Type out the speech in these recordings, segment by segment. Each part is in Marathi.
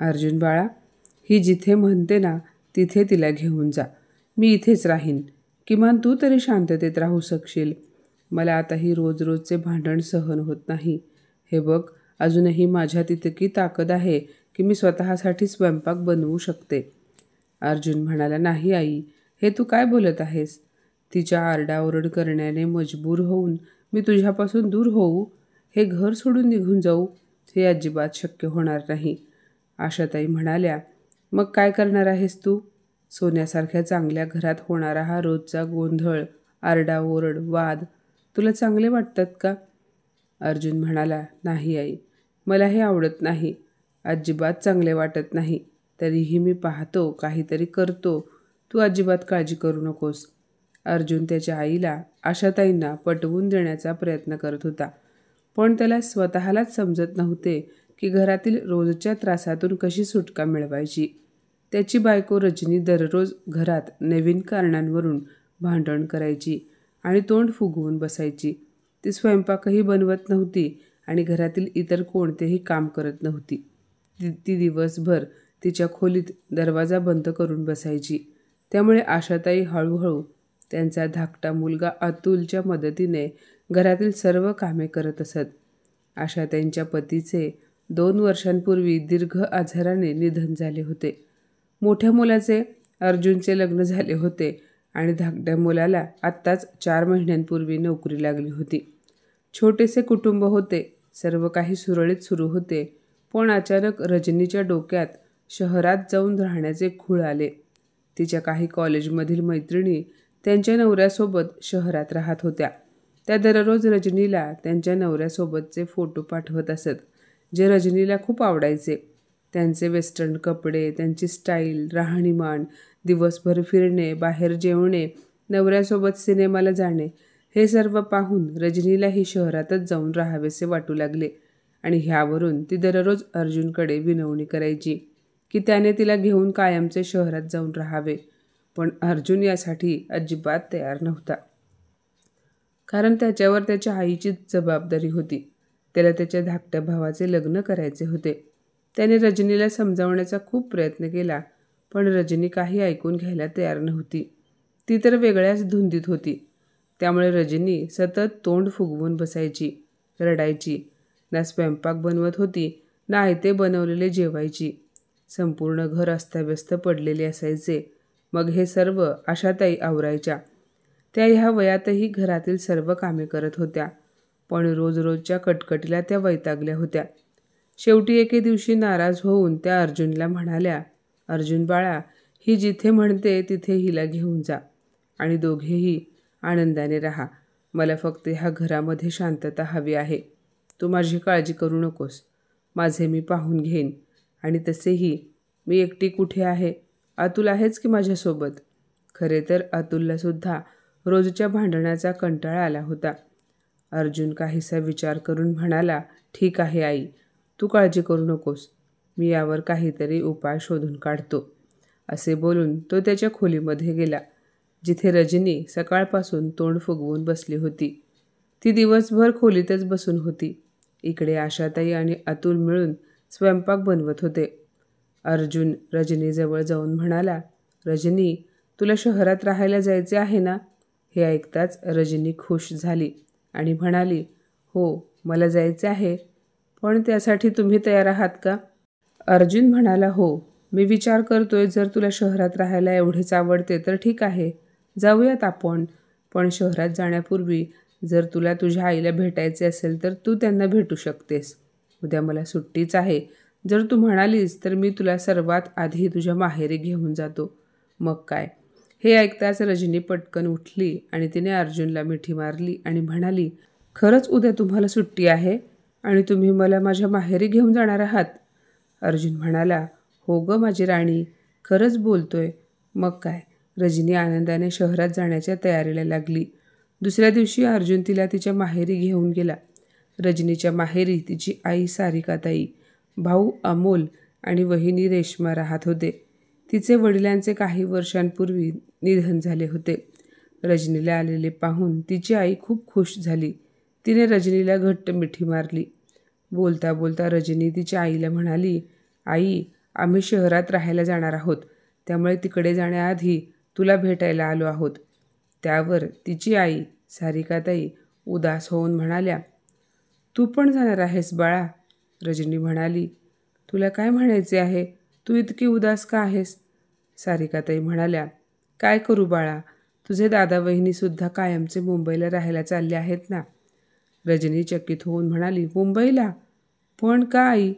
अर्जुन बाळा, ही जिथे म्हणते ना तिथे तिला घेऊन जा. मी इथेच राहीन. किमान तू तरी शांततेत राहू शकशील. मला आता ही रोज रोजचे भांडण सहन होत नाही. हे बघ, अजूनही माझ्यात इतकी ताकद आहे की मी स्वतःसाठी स्वयंपाक बनवू शकते. अर्जुन म्हणाला, नाही आई, हे तू काय बोलत आहेस? तिच्या आरडाओरड करण्याने मजबूर होऊन मी तुझ्यापासून दूर होऊ, हे घर सोडून निघून जाऊ, हे अजिबात शक्य होणार नाही. आशाताई म्हणाल्या, मग काय करणार आहेस तू? सोन्यासारख्या चांगल्या घरात होणारा हा रोजचा गोंधळ, आरडाओरड, वाद तुला चांगले वाटतात का? अर्जुन म्हणाला, नाही आई, मला हे आवडत नाही. अजिबात चांगले वाटत नाही. तरीही मी पाहतो, काहीतरी करतो. तू अजिबात काळजी करू नकोस. अर्जुन त्याच्या आईला, आशाताईंना पटवून देण्याचा प्रयत्न करत होता. पण त्याला स्वतःलाच समजत नव्हते की घरातील रोजच्या त्रासातून कशी सुटका मिळवायची. त्याची बायको रजनी दररोज घरात नवीन कारणांवरून भांडण करायची आणि तोंड फुगवून बसायची. ती स्वयंपाकही बनवत नव्हती आणि घरातील इतर कोणतेही काम करत नव्हती. ती दिवसभर तिच्या खोलीत दरवाजा बंद करून बसायची. त्यामुळे आशाताई हळूहळू त्यांचा धाकटा मुलगा अतुलच्या मदतीने घरातील सर्व कामे करत असत. आशाताईंच्या पतीचे 2 वर्षांपूर्वी दीर्घ आजाराने निधन झाले होते. मोठ्या मुलाचे, अर्जुनचे लग्न झाले होते आणि धाकट्या मुलाला आत्ताच 4 महिन्यांपूर्वी नोकरी लागली होती. छोटेसे कुटुंब होते. सर्व काही सुरळीत सुरू होते. पण अचानक रजनीच्या डोक्यात शहरात जाऊन राहण्याचे खूळ आले. तिच्या काही कॉलेजमधील मैत्रिणी त्यांच्या नवऱ्यासोबत शहरात राहत होत्या. त्या दररोज रजनीला त्यांच्या नवऱ्यासोबतचे फोटो पाठवत असत, जे रजनीला खूप आवडायचे. त्यांचे वेस्टर्न कपडे, त्यांची स्टाईल, राहणीमान, दिवसभर फिरणे, बाहेर जेवणे, नवऱ्यासोबत सिनेमाला जाणे, हे सर्व पाहून रजनीलाही शहरातच जाऊन राहावेसे वाटू लागले. आणि ह्यावरून ती दररोज अर्जुनकडे विनवणी करायची की त्याने तिला घेऊन कायमचे शहरात जाऊन राहावे. पण अर्जुन यासाठी अजिबात तयार नव्हता. कारण त्याच्यावर त्याच्या आईची जबाबदारी होती. त्याला त्याच्या धाकट्या भावाचे लग्न करायचे होते. त्याने रजनीला समजावण्याचा खूप प्रयत्न केला, पण रजनी काही ऐकून घ्यायला तयार नव्हती. ती तर वेगळ्याच धुंदीत होती. त्यामुळे रजनी सतत तोंड फुगवून बसायची, रडायची. ना स्वयंपाक बनवत होती, ना आयते बनवलेले जेवायची. संपूर्ण घर अस्ताव्यस्त पडलेले असायचे. मग हे सर्व आशाताई आवरायच्या. त्या ह्या वयातही घरातील सर्व कामे करत होत्या. पण रोज रोजच्या कटकटीला त्या वैतागल्या होत्या. शेवटी एके दिवशी नाराज होऊन त्या अर्जुनला म्हणाल्या, अर्जुन बाळा, ही जिथे म्हणते तिथे हिला घेऊन जा आणि दोघेही आनंदाने राहा. मला फक्त ह्या घरामध्ये शांतता हवी आहे. तू माझी काळजी करू नकोस. माझे मी पाहून घेईन. आणि तसेही मी एकटी कुठे आहे? अतुल आहेच की माझ्यासोबत. खरे तर अतुललासुद्धा रोजच्या भांडणाचा कंटाळा आला होता. अर्जुन काहीसा विचार करून म्हणाला, ठीक आहे आई, तू काळजी करू नकोस. मी यावर काहीतरी उपाय शोधून काढतो. असे बोलून तो त्याच्या खोलीमध्ये गेला, जिथे रजनी सकाळपासून तोंड फुगवून बसली होती. ती दिवसभर खोलीतच बसून होती. इकडे आशाताई आणि अतुल मिळून स्वयंपाक बनवत होते. अर्जुन रजनीजवळ जाऊन म्हणाला, रजनी, तुला शहरात राहायला जायचे आहे ना? हे ऐकताच रजनी खुश झाली आणि म्हणाली, हो, मला जायचे आहे. पण त्यासाठी तुम्ही तयार आहात का? अर्जुन म्हणाला, हो, मी विचार करतोय, जर तुला शहरात राहायला एवढेच आवडते तर ठीक आहे, जाऊयात आपण. पण शहरात जाण्यापूर्वी जर तुला तुझ्या आईला भेटायचे असेल तर तू त्यांना भेटू शकतेस. उद्या मला सुट्टीच आहे. जर तू म्हणालीस तर मी तुला सर्वात आधी तुझ्या माहेरी घेऊन जातो. मग काय? हे ऐकताच रजनी पटकन उठली आणि तिने अर्जुनला मिठी मारली आणि म्हणाली, खरंच उद्या तुम्हाला सुट्टी आहे आणि तुम्ही मला माझ्या माहेरी घेऊन जाणार आहात? अर्जुन म्हणाला, हो गं माझी राणी, खरंच बोलतोय. मग काय? रजनी आनंदाने शहरात जाण्याच्या तयारीला लागली. दुसऱ्या दिवशी अर्जुन तिला तिच्या माहेरी घेऊन गेला. रजनीच्या माहेरी तिची आई सारिकाताई, भाऊ अमोल आणि वहिनी रेश्मा राहत होते. तिचे वडिलांचे काही वर्षांपूर्वी निधन झाले होते. रजनीला आलेले पाहून तिची आई खूप खुश झाली. तिने रजनीला घट्ट मिठी मारली. बोलता बोलता रजनी तिच्या आईला म्हणाली, आई, आम्ही शहरात राहायला जाणार आहोत, त्यामुळे तिकडे जाण्याआधी तुला भेटायला आलो आहोत. त्यावर तिची आई सारिकाताई उदास होऊन म्हणाल्या, तू पण जाणार आहेस बाळा? रजनी म्हणाली, तुला काय म्हणायचे आहे? तू इतकी उदास का आहेस? सारिकाताई म्हणाल्या, काय करू बाळा, तुझे दादा वहिनीसुद्धा कायमचे मुंबईला राहायला चालले आहेत ना. रजनी चकित होऊन म्हणाली, मुंबईला? पण का आई?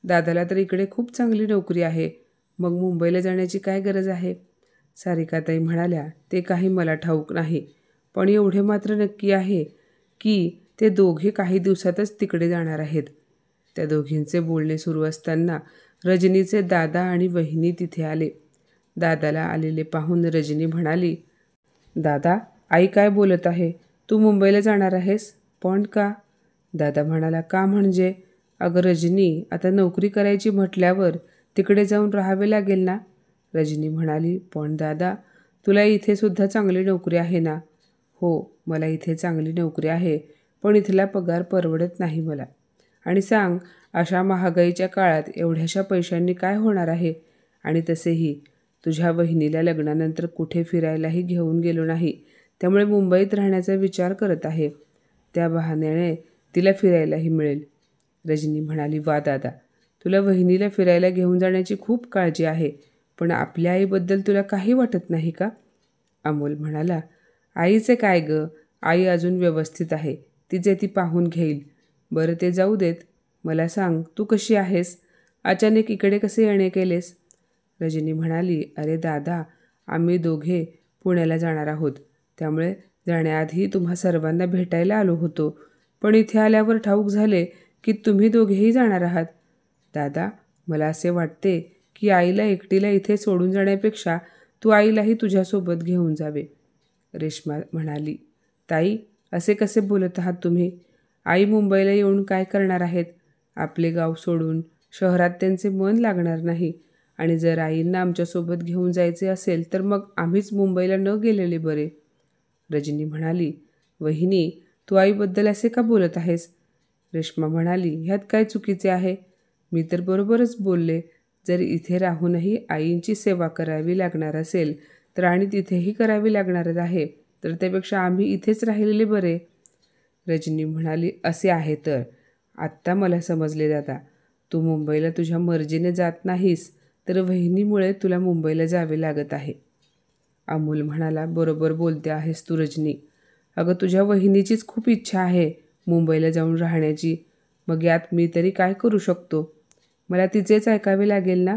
दादाला तर इकडे खूप चांगली नोकरी आहे, मग मुंबईला जाण्याची काय गरज आहे? सारिकाताई म्हणाल्या, ते काही मला ठाऊक नाही, पण एवढे मात्र नक्की आहे की ते दोघे काही दिवसातच तिकडे जाणार आहेत. त्या दोघींचे बोलणे सुरू असताना रजनीचे दादा आणि वहिनी तिथे आले. दादाला आलेले पाहून रजनी म्हणाली, दादा, आई काय बोलत आहे? तू मुंबईला जाणार आहेस? पण का? दादा म्हणाला, का म्हणजे? अगं रजनी, आता नोकरी करायची म्हटल्यावर तिकडे जाऊन राहावे लागेल ना. रजनी म्हणाली, पण दादा, तुला इथे सुद्धा चांगली नोकरी आहे ना. हो, मला इथे चांगली नोकरी आहे, पण इथला पगार परवडत नाही मला. आणि सांग, अशा महागाईच्या काळात एवढ्याशा पैशांनी काय होणार आहे? आणि तसेही तुझ्या वहिनीला लग्नानंतर कुठे फिरायलाही घेऊन गेलो नाही, त्यामुळे मुंबईत राहण्याचा विचार करत आहे. त्या बहाण्याने तिला फिरायलाही मिळेल. रजनी म्हणाली, वा दादा, तुला वहिनीला फिरायला घेऊन जाण्याची खूप काळजी आहे, पण आपल्या आईबद्दल तुला काही वाटत नाही का? अमोल म्हणाला, आईचे काय गं, आई अजून व्यवस्थित आहे, तिचे ती पाहून घेईल. बरं ते जाऊ देत, मला सांग, तू कशी आहेस? अचानक इकडे कसे येणे केलेस? रजनी म्हणाली, अरे दादा, आम्ही दोघे पुण्याला जाणार आहोत, त्यामुळे जाण्याआधी तुम्हा सर्वांना भेटायला आलो होतो, पण इथे आल्यावर ठाऊक झाले की तुम्ही दोघेही जाणार आहात. दादा, मला असे वाटते की आईला एकटीला इथे सोडून जाण्यापेक्षा तू आईलाही तुझ्यासोबत घेऊन जावे. रेश्मा म्हणाली, ताई, असे कसे बोलत आहात तुम्ही? आई मुंबईला येऊन काय करणार आहेत? आपले गाव सोडून शहरात त्यांचे मन लागणार नाही. आणि जर आईंना आमच्यासोबत घेऊन जायचे असेल तर मग आम्हीच मुंबईला न गेलेले बरे. रजनी म्हणाली, वहिनी, तू आईबद्दल असे का बोलत आहेस? रेश्मा म्हणाली, ह्यात काय चुकीचे आहे? मी तर बरोबरच बोलले. जर इथे राहूनही आईंची सेवा करावी लागणार असेल तर आणि तिथेही करावी लागणारच आहे, तर त्यापेक्षा आम्ही इथेच राहिलेले बरे. रजनी म्हणाली, असे आहे तर आत्ता मला समजले दादा, तू मुंबईला तुझ्या मर्जीने जात नाहीस, तर वहिनीमुळे तुला मुंबईला जावे लागत आहे. अमोल म्हणाला, बरोबर बोलते आहेस तू रजनी. अगं तुझ्या वहिनीचीच खूप इच्छा आहे मुंबईला जाऊन राहण्याची, मग यात मी तरी काय करू शकतो? मला तिचेच ऐकावे लागेल ना.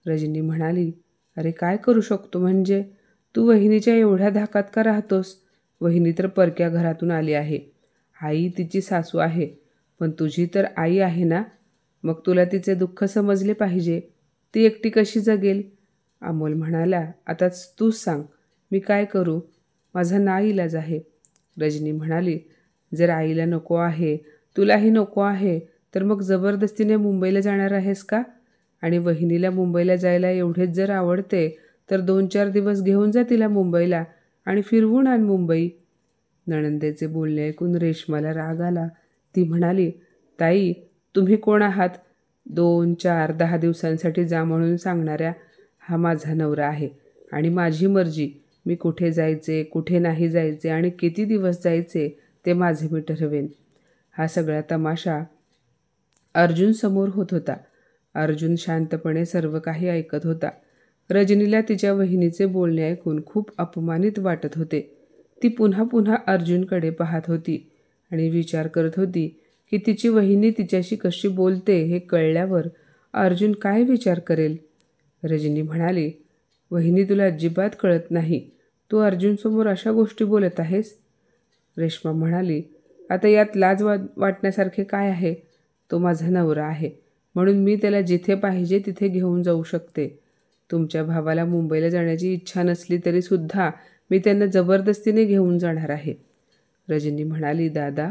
रजनी म्हणाली, अरे काय करू शकतो म्हणजे? तू वहिनीच्या एवढ्या धाकात का राहतोस? वहिनी तर परक्या घरातून आली आहे. आई तिची सासू आहे, पण तुझी तर आई आहे ना. मग तुला तिचे दुःख समजले पाहिजे. ती एकटी कशी जगेल? अमोल म्हणाला, आता तूच सांग, मी काय करू? माझा नाईलाज आहे. रजनी म्हणाली, जर आईला नको आहे, तुलाही नको आहे, तर मग जबरदस्तीने मुंबईला जाणार आहेस का? आणि वहिनीला मुंबईला जायला एवढेच जर आवडते तर 2-4 दिवस घेऊन जा तिला मुंबईला आणि फिरवून आण मुंबई. नणंदेचे बोलणे ऐकून रेश्माला राग आला. ती म्हणाली, ताई, तुम्ही कोण आहात? 2-4, 10 दिवसांसाठी जा म्हणून सांगणाऱ्या? हा माझा नवरा आहे आणि माझी मर्जी. मी कुठे जायचे, कुठे नाही जायचे आणि किती दिवस जायचे ते माझे मी ठरवेन. हा सगळा तमाशा अर्जुन समोर होत होता. अर्जुन शांतपणे सर्व काही ऐकत होता. रजनीला तिच्या वहिनीचे बोलणे ऐकून खूप अपमानित वाटत होते. ती पुन्हा पुन्हा अर्जुनकडे पाहत होती आणि विचार करत होती की तिची वहिनी तिच्याशी कशी बोलते हे कळल्यावर अर्जुन काय विचार करेल. रजनी म्हणाली, वहिनी, तुला अजिबात कळत नाही. तू अर्जुनसमोर अशा गोष्टी बोलत आहेस. रेश्मा म्हणाली, आता यात लाज वाटण्यासारखे काय आहे? तो माझा नवरा आहे, म्हणून मी त्याला जिथे पाहिजे तिथे घेऊन जाऊ शकते. तुमच्या भावाला मुंबईला जाण्याची इच्छा नसली तरीसुद्धा मी त्यांना जबरदस्तीने घेऊन जाणार आहे. रजनी म्हणाली, दादा,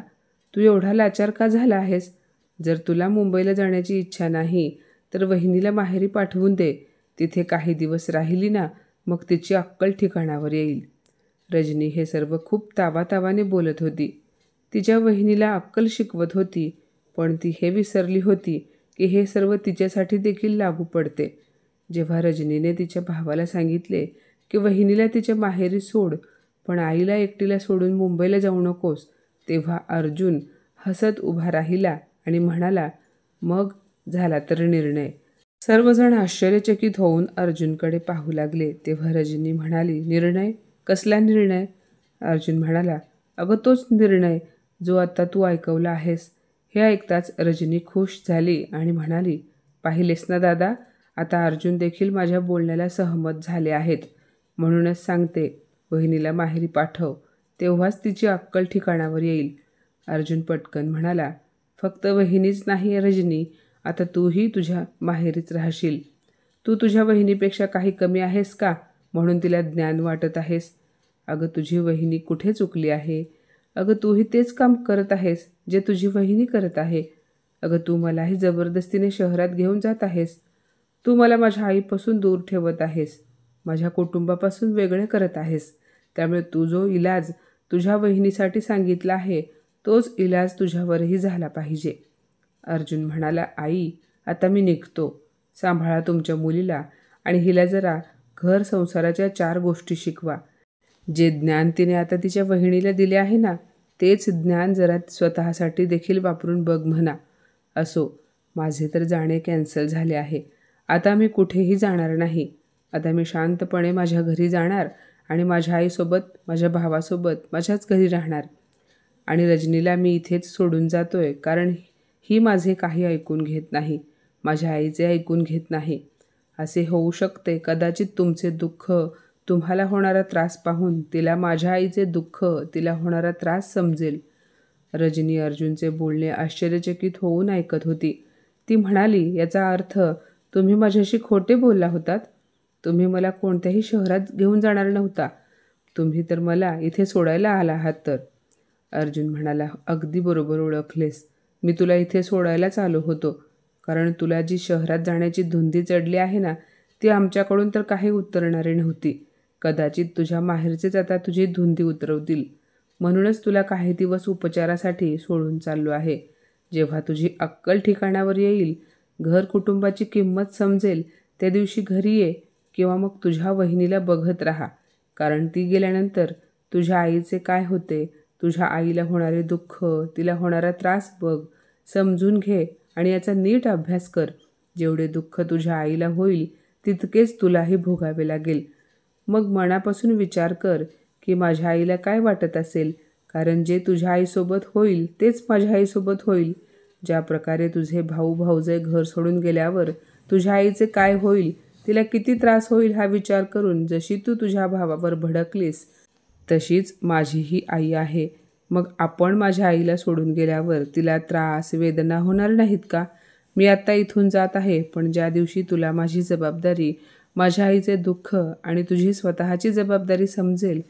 तू एवढा लाचार का झाला आहेस? जर तुला मुंबईला जाण्याची इच्छा नाही तर वहिनीला माहेरी पाठवून दे. तिथे काही दिवस राहिली ना, मग तिची अक्कल ठिकाणावर येईल. रजनी हे सर्व खूप तावातावाने बोलत होती. तिच्या वहिनीला अक्कल शिकवत होती, पण ती हे विसरली होती की हे सर्व तिच्यासाठी देखील लागू पडते. जेव्हा रजनीने तिच्या भावाला सांगितले की वहिनीला तिच्या माहेरी सोड, पण आईला एकटीला सोडून मुंबईला जाऊ नकोस, तेव्हा अर्जुन हसत उभा राहिला आणि म्हणाला, मग झाला तर निर्णय. सर्वजण आश्चर्यचकित होऊन अर्जुनकडे पाहू लागले. तेव्हा रजनी म्हणाली, निर्णय? कसला निर्णय? अर्जुन म्हणाला, अगं तोच निर्णय जो आता तू ऐकवला आहेस. हे ऐकताच रजनी खुश झाली आणि म्हणाली, पाहिलेस ना दादा, आता अर्जुन देखील माझ्या बोलण्याला सहमत झाले आहेत. म्हणूनच सांगते, वहिनीला माहेरी पाठव, तेव्हाच तिची अक्कल ठिकाणावर येईल. अर्जुन पटकन म्हणाला, फक्त वहिनीच नाही रजनी, आता तूही तुझ्या माहेरीच राहशील. तू तुझ्या वहिनीपेक्षा काही कमी आहेस का म्हणून तिला ज्ञान वाटत आहेस? अगं तुझी वहिनी कुठे चुकली आहे? अगं तूही तेच काम करत आहेस जे तुझी वहिनी करत आहे. अगं तू मलाही जबरदस्तीने शहरात घेऊन जात आहेस. तू मला माझ्या आईपासून दूर ठेवत आहेस, माझ्या कुटुंबापासून वेगळे करत आहेस. त्यामुळे तू जो इलाज तुझ्या वहिनीसाठी सांगितला आहे तोच इलाज तुझ्यावरही झाला पाहिजे. अर्जुन म्हणाला, आई आता मी निघतो. सांभाळा तुमच्या मुलीला आणि हिला जरा घर संसाराच्या 4 गोष्टी शिकवा. जे ज्ञान तिने आता तिच्या वहिनीला दिले आहे ना, तेच ज्ञान जरा स्वतःसाठी देखील वापरून बघ म्हणा. असो, माझे तर जाणे कॅन्सल झाले आहे. आता मी कुठेही जाणार नाही. आता मी शांतपणे माझ्या घरी जाणार आणि माझ्या आईसोबत, माझ्या भावासोबत माझ्याच घरी राहणार. आणि रजनीला मी इथेच सोडून जातोय, कारण ही माझे काही ऐकून घेत नाही, माझ्या आईचे ऐकून घेत नाही. असे होऊ शकते कदाचित तुमचे दुःख, तुम्हाला होणारा त्रास पाहून तिला माझ्या आईचे दुःख, तिला होणारा त्रास समजेल. रजनी अर्जुनचे बोलणे आश्चर्यचकित होऊन ऐकत होती. ती म्हणाली, याचा अर्थ तुम्ही माझ्याशी खोटे बोलला होतात? तुम्ही मला कोणत्याही शहरात घेऊन जाणार नव्हता. तुम्ही तर मला इथे सोडायला आला आहात तर. अर्जुन म्हणाला, अगदी बरोबर ओळखलेस. मी तुला इथे सोडायलाच आलो होतो, कारण तुला जी शहरात जाण्याची धुंदी चढली आहे ना, ती आमच्याकडून तर काही उतरणारी नव्हती. कदाचित तुझ्या माहेरचेच आता तुझी धुंदी उतरवतील. म्हणूनच तुला काही दिवस उपचारासाठी सोडून चाललो आहे. जेव्हा तुझी अक्कल ठिकाणावर येईल, घर कुटुंबाची किंमत समजेल, त्या दिवशी घरी ये किंवा मग तुझ्या वहिनीला बघत राहा. कारण ती गेल्यानंतर तुझ्या आईचे काय होते, तुझ्या आईला होणारे दुःख, तिला होणारा त्रास बघ, समजून घे आणि याचा नीट अभ्यास कर. जेवढे दुःख तुझ्या आईला होईल तितकेच तुलाही भोगावे लागेल. मग मनापासून विचार कर की माझ्या आईला काय वाटत असेल, कारण जे तुझ्या आईसोबत होईल तेच माझ्या आईसोबत होईल. ज्या प्रकारे तुझे भाऊ भाऊजे घर सोडून गेल्यावर तुझ्या आईचे काय होईल, तिला किती त्रास होईल हा विचार करून जशी तू तुझ्या भावावर भडकलीस, तशीच माझीही आई आहे. मग आपण माझ्या आईला सोडून गेल्यावर तिला त्रास, वेदना होणार नाहीत का? मी आत्ता इथून जात आहे, पण ज्या दिवशी तुला माझी जबाबदारी, माझ्या आईचे दुःख आणि तुझी स्वतःची जबाबदारी समजेल,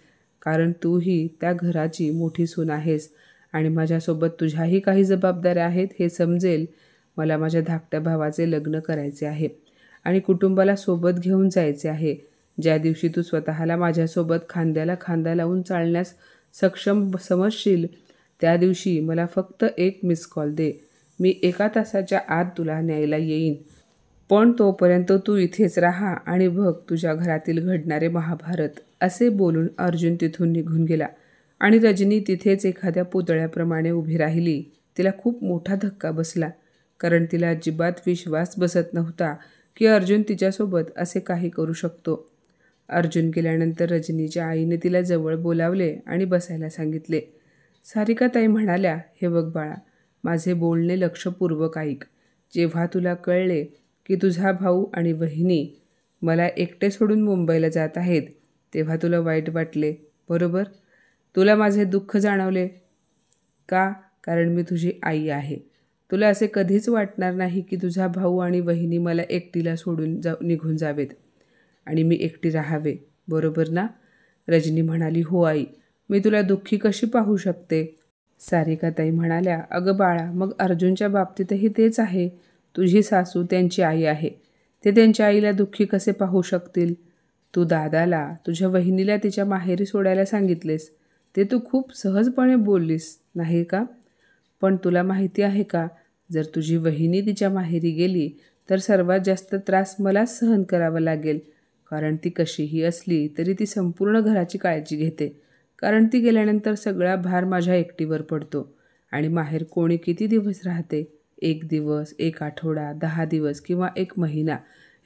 कारण तूही त्या घराची मोठी सून आहेस आणि माझ्यासोबत तुझ्याही काही जबाबदाऱ्या आहेत हे समजेल. मला माझ्या धाकट्या भावाचे लग्न करायचे आहे आणि कुटुंबाला सोबत घेऊन जायचे आहे. ज्या दिवशी तू स्वतःला माझ्यासोबत खांद्याला खांदा लावून चालण्यास सक्षम समजशील, त्या दिवशी मला फक्त एक मिस कॉल दे. मी 1 तासाच्या आत तुला न्यायला येईन. पण तोपर्यंत तू इथेच राहा आणि बघ तुझ्या घरातील घडणारे महाभारत. असे बोलून अर्जुन तिथून निघून गेला आणि रजनी तिथेच एखाद्या पुतळ्याप्रमाणे उभी राहिली. तिला खूप मोठा धक्का बसला, कारण तिला अजिबात विश्वास बसत नव्हता की अर्जुन तिच्यासोबत असे काही करू शकतो. अर्जुन गेल्यानंतर रजनीच्या आईने तिला जवळ बोलावले आणि बसायला सांगितले. सारिकाताई म्हणाल्या, हे बघ बाळा, माझे बोलणे लक्षपूर्वक ऐक. जेव्हा तुला कळले की तुझा भाऊ आणि वहिनी मला एकटे सोडून मुंबईला जात आहेत, तेव्हा तुला वाईट वाटले, बरोबर? तुला माझे दुःख जाणवले का? कारण मी तुझी आई आहे. तुला असे कधीच वाटणार नाही की तुझा भाऊ आणि वहिनी मला एकटीला सोडून निघून जावेत आणि मी एकटी राहावे, बरोबर ना? रजनी म्हणाली, हो आई, मी तुला दुःखी कशी पाहू शकते? सारिकाताई म्हणाल्या, अगं बाळा, मग अर्जुनच्या बाबतीतही तेच आहे. तुझी सासू त्यांची आई आहे. ते त्यांच्या आईला दुःखी कसे पाहू शकतील? तू दादाला, तुझ्या वहिनीला तिच्या माहेरी सोडायला सांगितलेस. ते तू खूप सहजपणे बोललीस, नाही का? पण तुला माहिती आहे का, जर तुझी वहिनी तिच्या माहेरी गेली तर सर्वात जास्त त्रास मलाच सहन करावा लागेल, कारण ती कशीही असली तरी ती संपूर्ण घराची काळजी घेते. कारण ती गेल्यानंतर सगळा भार माझ्या एकटीवर पडतो. आणि माहेर कोणी किती दिवस राहते? 1 दिवस, 1 आठवडा, 10 दिवस किंवा 1 महिना.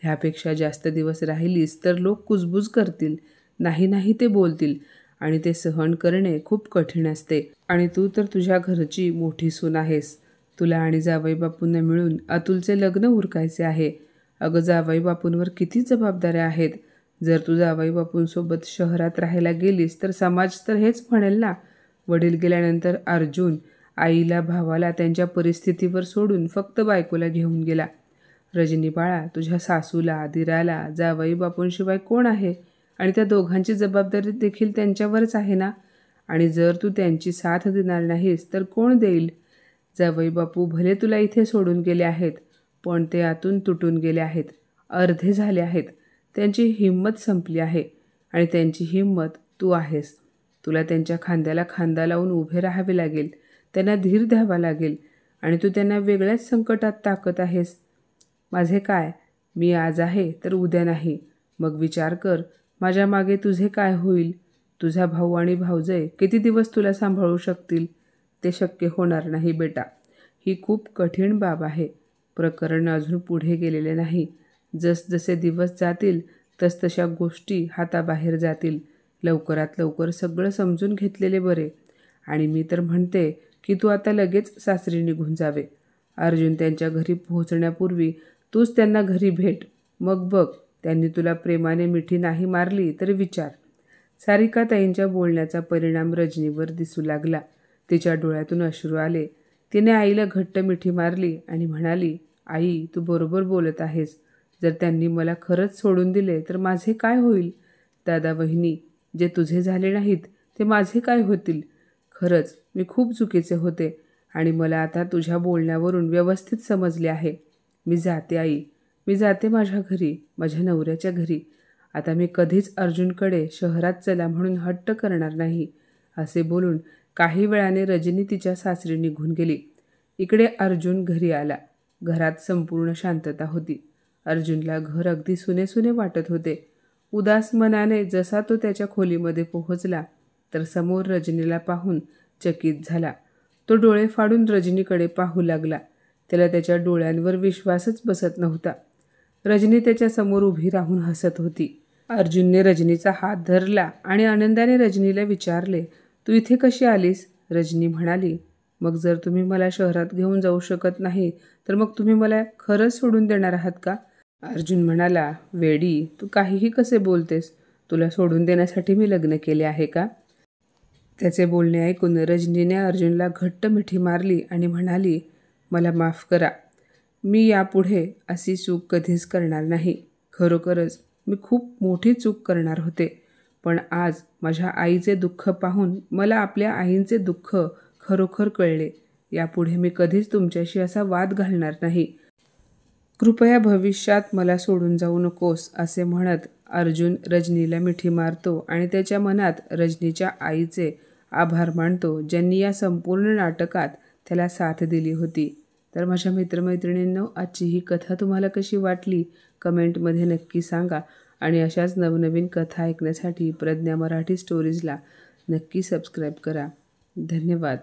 ह्यापेक्षा जास्त दिवस राहिलीस तर लोक कुजबुज करतील, नाही नाही ते बोलतील आणि ते सहन करणे खूप कठीण असते. आणि तू तर तुझ्या घरची मोठी सून आहेस. तुला आणि जावईबापूंना मिळून अतुलचे लग्न उरकायचे आहे. अगं, जावईबापूंवर किती जबाबदाऱ्या आहेत. जर तू जावईबापूंसोबत शहरात राहायला गेलीस तर समाज तर हेच म्हणेल ना. वडील गेल्यानंतर अर्जुन आईला, भावाला त्यांच्या परिस्थितीवर सोडून फक्त बायकोला घेऊन गेला. रजनी बाळा, तुझ्या सासूला, दिराला, जावईबापूंशिवाय कोण आहे? आणि त्या दोघांची जबाबदारी देखील त्यांच्यावरच आहे ना. आणि जर तू त्यांची साथ देणार नाहीस तर कोण देईल? जावईबापू भले तुला इथे सोडून गेले आहेत, पण ते आतून तुटून गेले आहेत, अर्धे झाले आहेत. त्यांची हिंमत संपली आहे आणि त्यांची हिंमत तू आहेस. तुला त्यांच्या खांद्याला खांदा लावून उभे राहावे लागेल, त्यांना धीर द्यावा लागेल आणि तू त्यांना वेगळ्याच संकटात टाकत आहेस. माझे काय? मी आज आहे तर उद्या नाही. मग विचार कर, माझ्या मागे तुझे काय होईल? तुझा भाऊ आणि भाऊजय किती दिवस तुला सांभाळू शकतील? ते शक्य होणार नाही बेटा. ही खूप कठीण बाब आहे. प्रकरण अजून पुढे गेलेले नाही. जसजसे दिवस जातील तसतशा गोष्टी हाताबाहेर जातील. लवकरात लवकर सगळं समजून घेतलेले बरे. आणि मी तर म्हणते की तू आता लगेच सासरी निघून जावे. अर्जुन त्यांच्या घरी पोहोचण्यापूर्वी तूच त्यांना घरी भेट. मग बघ, त्यांनी तुला प्रेमाने मिठी नाही मारली तर विचार. सारिकाताईंच्या बोलण्याचा परिणाम रजनीवर दिसू लागला. तिच्या डोळ्यातून अश्रू आले. तिने आईला घट्ट मिठी मारली आणि म्हणाली, आई, तू बरोबर बोलत आहेस. जर त्यांनी मला खरंच सोडून दिले तर माझे काय होईल? दादा, वहिनी, जे तुझे झाले नाहीत ते माझे काय होतील? खरंच मी खूप चुकीचे होते आणि मला आता तुझ्या बोलण्यावरून व्यवस्थित समजले आहे. मी जाते आई, मी जाते माझ्या घरी, माझ्या नवऱ्याच्या घरी. आता मी कधीच अर्जुनकडे शहरात चला म्हणून हट्ट करणार नाही. असे बोलून काही वेळाने रजनी तिच्या सासरी निघून गेली. इकडे अर्जुन घरी आला. घरात संपूर्ण शांतता होती. अर्जुनला घर अगदी सुनेसुने वाटत होते. उदास मनाने जसा तो त्याच्या खोलीमध्ये पोहोचला तर समोर रजनीला पाहून चकित झाला. तो डोळे फाडून रजनीकडे पाहू लागला. त्याला त्याच्या डोळ्यांवर विश्वासच बसत नव्हता. रजनी त्याच्या समोर उभी राहून हसत होती. अर्जुनने रजनीचा हात धरला आणि आनंदाने रजनीला विचारले, तू इथे कशी आलीस? रजनी म्हणाली, मग जर तुम्ही मला शहरात घेऊन जाऊ शकत नाही तर मग तुम्ही मला खरंच सोडून देणार आहात का? अर्जुन म्हणाला, वेडी, तू काहीही कसे बोलतेस? तुला सोडून देण्यासाठी मी लग्न केले आहे का? त्याचे बोलणे ऐकून रजनीने अर्जुनला घट्ट मिठी मारली आणि म्हणाली, मला माफ करा. मी यापुढे अशी चूक कधीच करणार नाही. खरोखरच मी खूप मोठी चूक करणार होते. पण आज माझ्या आईचे दुःख पाहून मला आपल्या आईंचे दुःख खरोखर कळले. यापुढे मी कधीच तुमच्याशी असा वाद घालणार नाही. कृपया भविष्यात मला सोडून जाऊ नकोस, असे म्हणत अर्जुन रजनीला मिठी मारतो आणि त्याच्या मनात रजनीच्या आईचे आभार मानतो, ज्यांनी या संपूर्ण नाटकात त्याला साथ दिली होती. तर माझ्या मित्रमैत्रिणींनो, आजची ही कथा तुम्हाला कशी वाटली कमेंटमध्ये नक्की सांगा. आणि अशाच नवनवीन कथा ऐकण्यासाठी प्रज्ञा मराठी स्टोरीजला नक्की सबस्क्राईब करा. धन्यवाद.